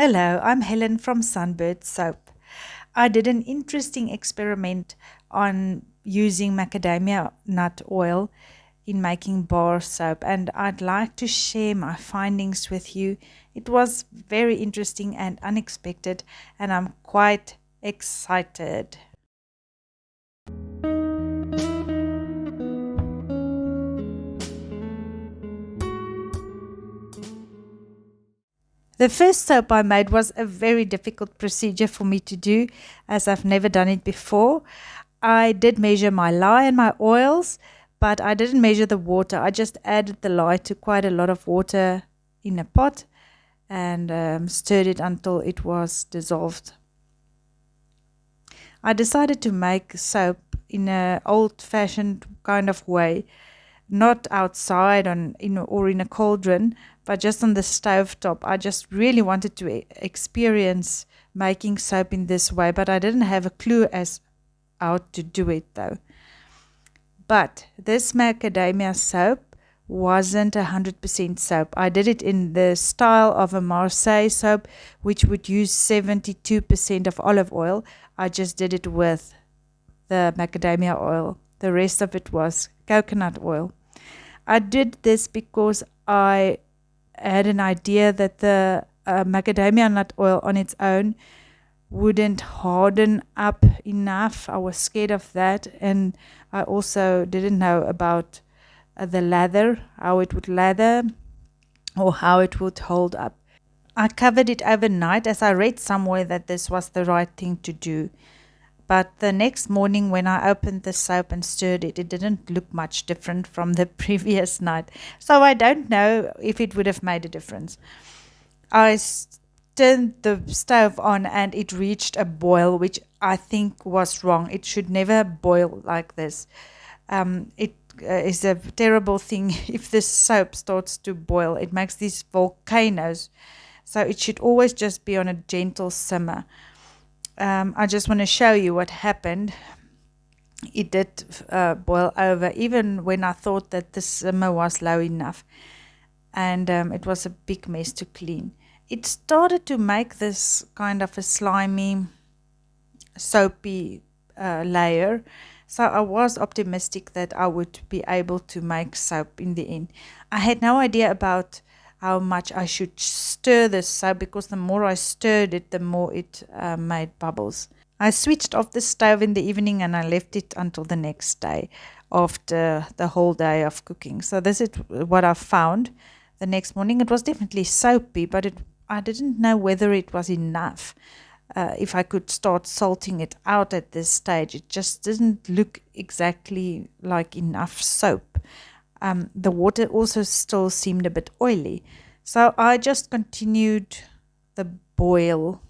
Hello, I'm Helen from Sunbird Soap. I did an interesting experiment on using macadamia nut oil in making bar soap, and I'd like to share my findings with you. It was very interesting and unexpected, and I'm quite excited. The first soap I made was a very difficult procedure for me to do as I've never done it before. I did measure my lye and my oils, but I didn't measure the water. I just added the lye to quite a lot of water in a pot and stirred it until it was dissolved. I decided to make soap in an old-fashioned kind of way, not outside or in a cauldron, but just on the stove top. I just really wanted to experience making soap in this way, but I didn't have a clue as how to do it though. But this macadamia soap wasn't 100% soap. I did it in the style of a Marseille soap, which would use 72% of olive oil. I just did it with the macadamia oil. The rest of it was coconut oil. I did this because I had an idea that the macadamia nut oil on its own wouldn't harden up enough. I was scared of that, and I also didn't know about the lather, how it would lather or how it would hold up. I covered it overnight as I read somewhere that this was the right thing to do. But the next morning, when I opened the soap and stirred it, it didn't look much different from the previous night. So I don't know if it would have made a difference. I turned the stove on and it reached a boil, which I think was wrong. It should never boil like this. It is a terrible thing if the soap starts to boil. It makes these volcanoes. So it should always just be on a gentle simmer. I just want to show you what happened. It did boil over, even when I thought that the simmer was low enough. And it was a big mess to clean. It started to make this kind of a slimy, soapy layer. So I was optimistic that I would be able to make soap in the end. I had no idea about how much I should stir this soap, because the more I stirred it, the more it made bubbles. I switched off the stove in the evening and I left it until the next day after the whole day of cooking. So this is what I found. The next morning it was definitely soapy, but I didn't know whether it was enough. If I could start salting it out at this stage, it just didn't look exactly like enough soap. The water also still seemed a bit oily. So I just continued the boil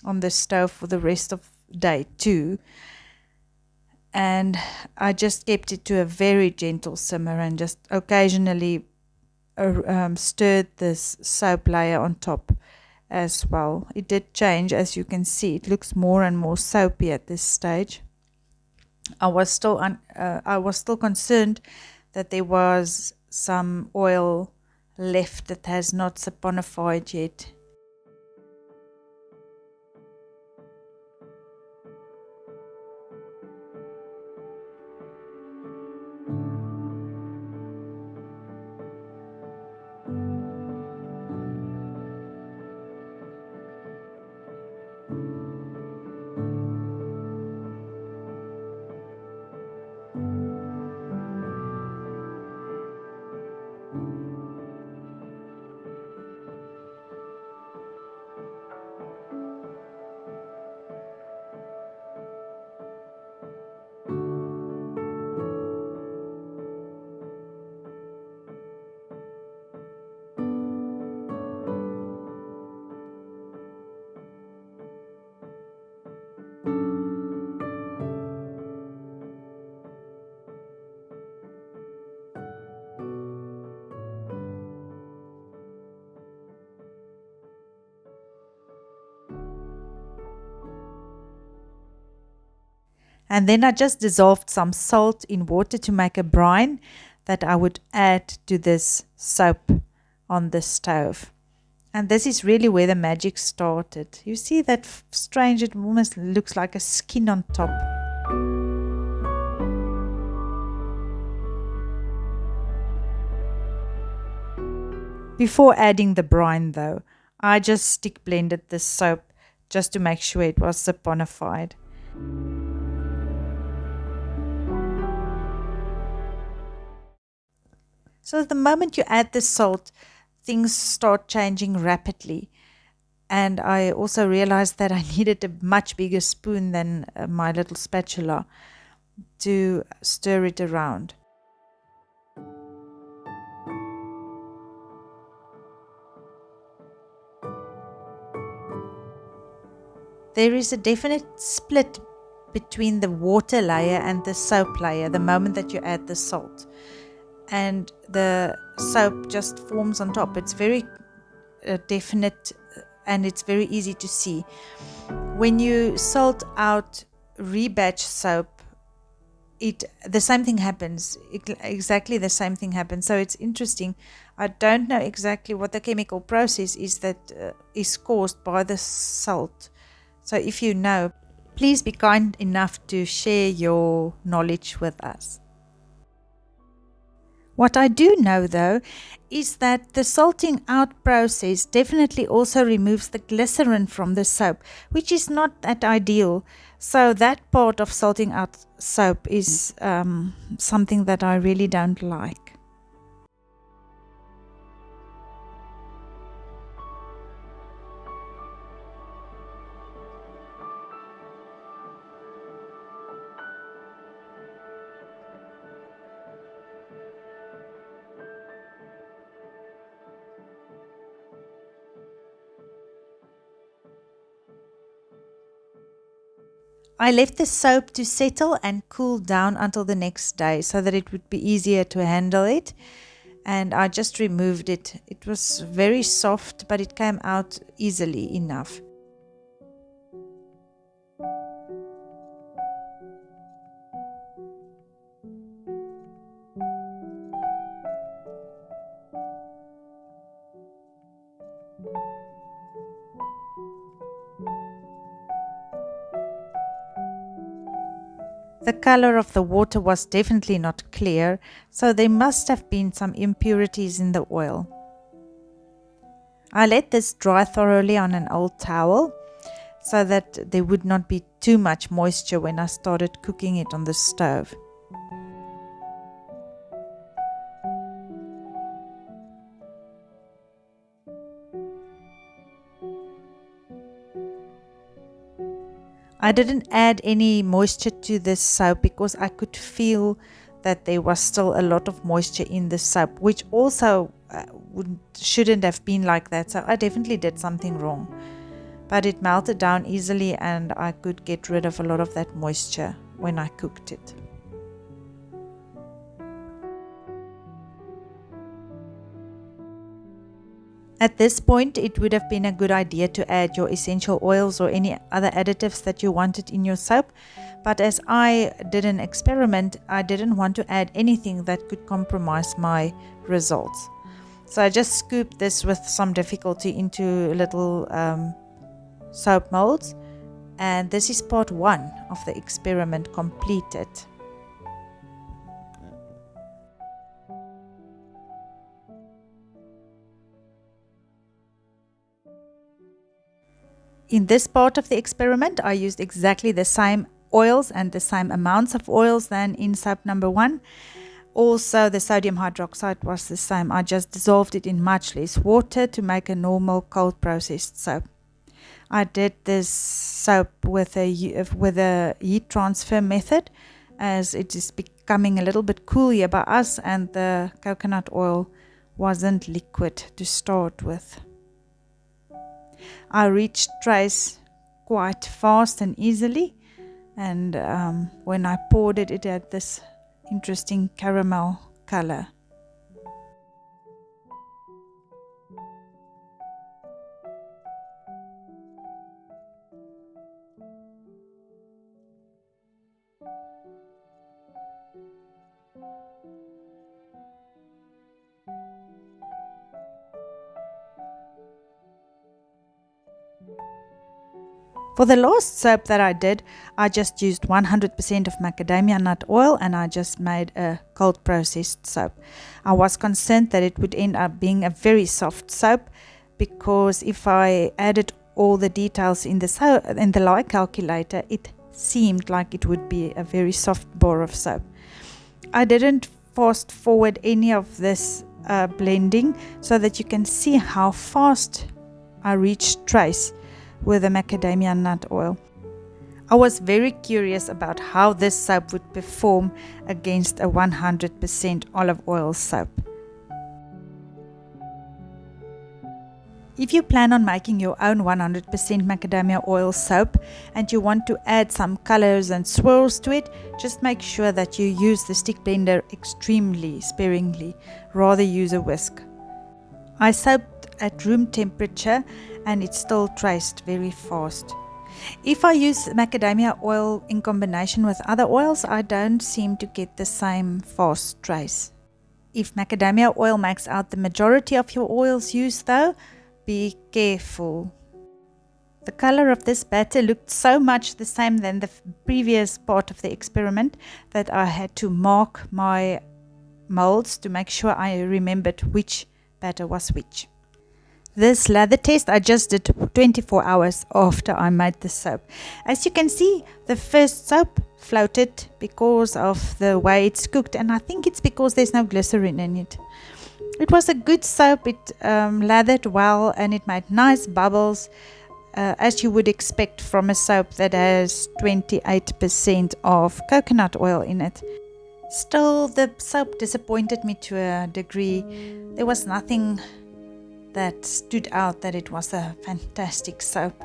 on the stove for the rest of day 2. And I just kept it to a very gentle simmer and just occasionally stirred this soap layer on top as well. It did change, as you can see. It looks more and more soapy at this stage. I was still concerned that there was some oil left that has not saponified yet. And then I just dissolved some salt in water to make a brine that I would add to this soap on the stove. And this is really where the magic started. You see that strange, it almost looks like a skin on top. Before adding the brine though, I just stick blended the soap just to make sure it was saponified. So the moment you add the salt, things start changing rapidly. And I also realized that I needed a much bigger spoon than my little spatula to stir it around. There is a definite split between the water layer and the soap layer the moment that you add the salt. And the soap just forms on top. It's very definite and it's very easy to see. When you salt out rebatch soap, the same thing happens. Exactly the same thing happens. So it's interesting. I don't know exactly what the chemical process is that is caused by the salt. So if you know, please be kind enough to share your knowledge with us. What I do know though is that the salting out process definitely also removes the glycerin from the soap, which is not that ideal. So that part of salting out soap is something that I really don't like. I left the soap to settle and cool down until the next day so that it would be easier to handle it. And I just removed it. It was very soft, but it came out easily enough. The color of the water was definitely not clear, so there must have been some impurities in the oil. I let this dry thoroughly on an old towel so that there would not be too much moisture when I started cooking it on the stove. I didn't add any moisture to this soap because I could feel that there was still a lot of moisture in the soap, which also shouldn't have been like that. So I definitely did something wrong. But it melted down easily and I could get rid of a lot of that moisture when I cooked it. At this point, it would have been a good idea to add your essential oils or any other additives that you wanted in your soap. But as I did an experiment, I didn't want to add anything that could compromise my results. So I just scooped this with some difficulty into little soap molds. And this is part 1 of the experiment completed. In this part of the experiment, I used exactly the same oils and the same amounts of oils than in soap number 1. Also, the sodium hydroxide was the same. I just dissolved it in much less water to make a normal cold processed soap. I did this soap with a heat transfer method, as it is becoming a little bit cooler by us and the coconut oil wasn't liquid to start with. I reached trace quite fast and easily, and when I poured it, it had this interesting caramel color. For the last soap that I did, I just used 100% of macadamia nut oil and I just made a cold processed soap. I was concerned that it would end up being a very soft soap because if I added all the details in the lye calculator, it seemed like it would be a very soft bar of soap. I didn't fast forward any of this blending so that you can see how fast I reached trace with the macadamia nut oil. I was very curious about how this soap would perform against a 100% olive oil soap. If you plan on making your own 100% macadamia oil soap and you want to add some colors and swirls to it, just make sure that you use the stick blender extremely sparingly, rather use a whisk. I soaped at room temperature and it still traced very fast. If I use macadamia oil in combination with other oils, I don't seem to get the same fast trace. If macadamia oil makes out the majority of your oils used though, be careful. The color of this batter looked so much the same than the previous part of the experiment that I had to mark my molds to make sure I remembered which batter was which. This lather test I just did 24 hours after I made the soap. As you can see, the first soap floated because of the way it's cooked, and I think it's because there's no glycerin in it. It was a good soap, it lathered well and it made nice bubbles, as you would expect from a soap that has 28% of coconut oil in it. Still, the soap disappointed me to a degree. There was nothing that stood out that it was a fantastic soap.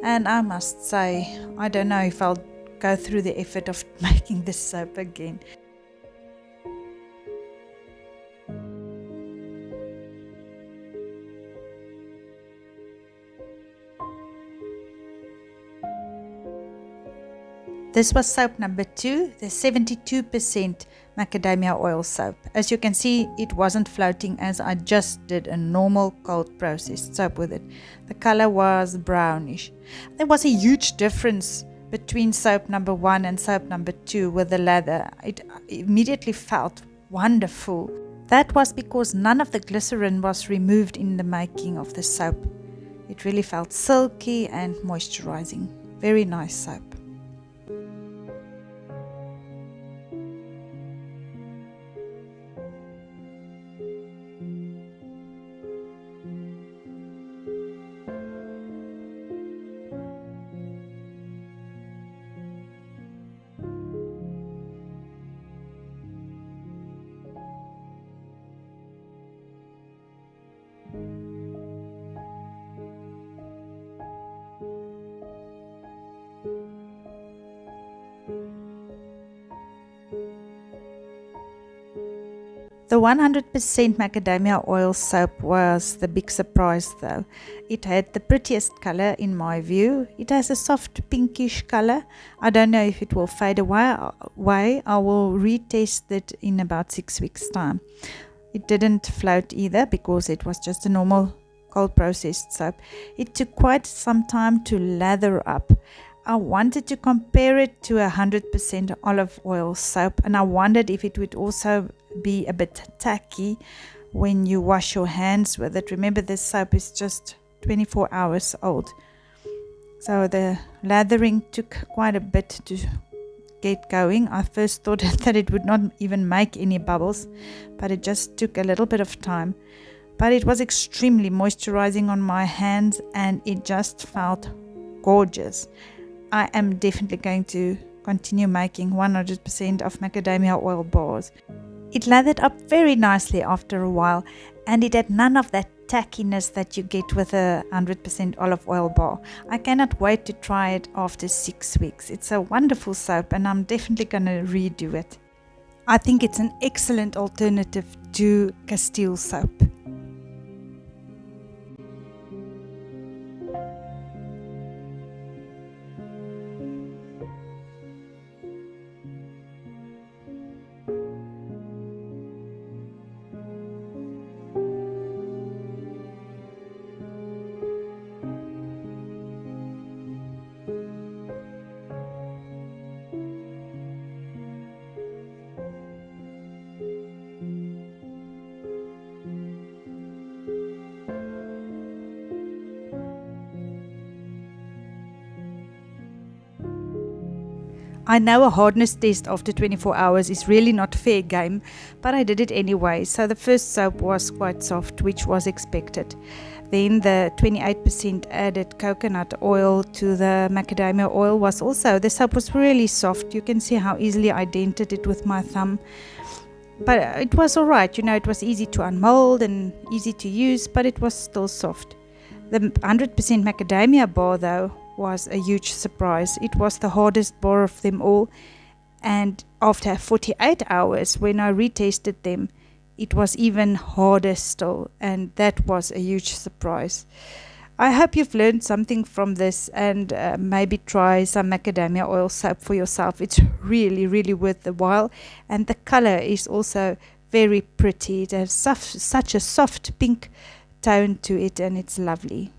And I must say, I don't know if I'll go through the effort of making this soap again. This was soap number 2, the 72% macadamia oil soap. As you can see, it wasn't floating as I just did a normal cold processed soap with it. The color was brownish. There was a huge difference between soap number 1 and soap number 2 with the lather. It immediately felt wonderful. That was because none of the glycerin was removed in the making of the soap. It really felt silky and moisturizing. Very nice soap. The 100% macadamia oil soap was the big surprise though. It had the prettiest color in my view. It has a soft pinkish color. I don't know if it will fade away. I will retest it in about 6 weeks time. It didn't float either because it was just a normal cold processed soap. It took quite some time to lather up. I wanted to compare it to 100% olive oil soap, and I wondered if it would also be a bit tacky when you wash your hands with it. Remember, this soap is just 24 hours old. So the lathering took quite a bit to get going. I first thought that it would not even make any bubbles, but it just took a little bit of time. But it was extremely moisturizing on my hands and it just felt gorgeous. I am definitely going to continue making 100% of macadamia oil bars. It lathered up very nicely after a while, and it had none of that tackiness that you get with a 100% olive oil bar. I cannot wait to try it after 6 weeks. It's a wonderful soap and I'm definitely going to redo it. I think it's an excellent alternative to Castile soap. I know a hardness test after 24 hours is really not fair game, but I did it anyway. So the first soap was quite soft, which was expected. Then the 28% added coconut oil to the macadamia oil was also, the soap was really soft. You can see how easily I dented it with my thumb. But it was alright, it was easy to unmold and easy to use, but it was still soft. The 100% macadamia bar though was a huge surprise. It was the hardest bar of them all, and after 48 hours when I retested them, it was even harder still, and that was a huge surprise. I hope you've learned something from this and maybe try some macadamia oil soap for yourself. It's really, really worth the while, and the color is also very pretty. It has such a soft pink tone to it, and it's lovely.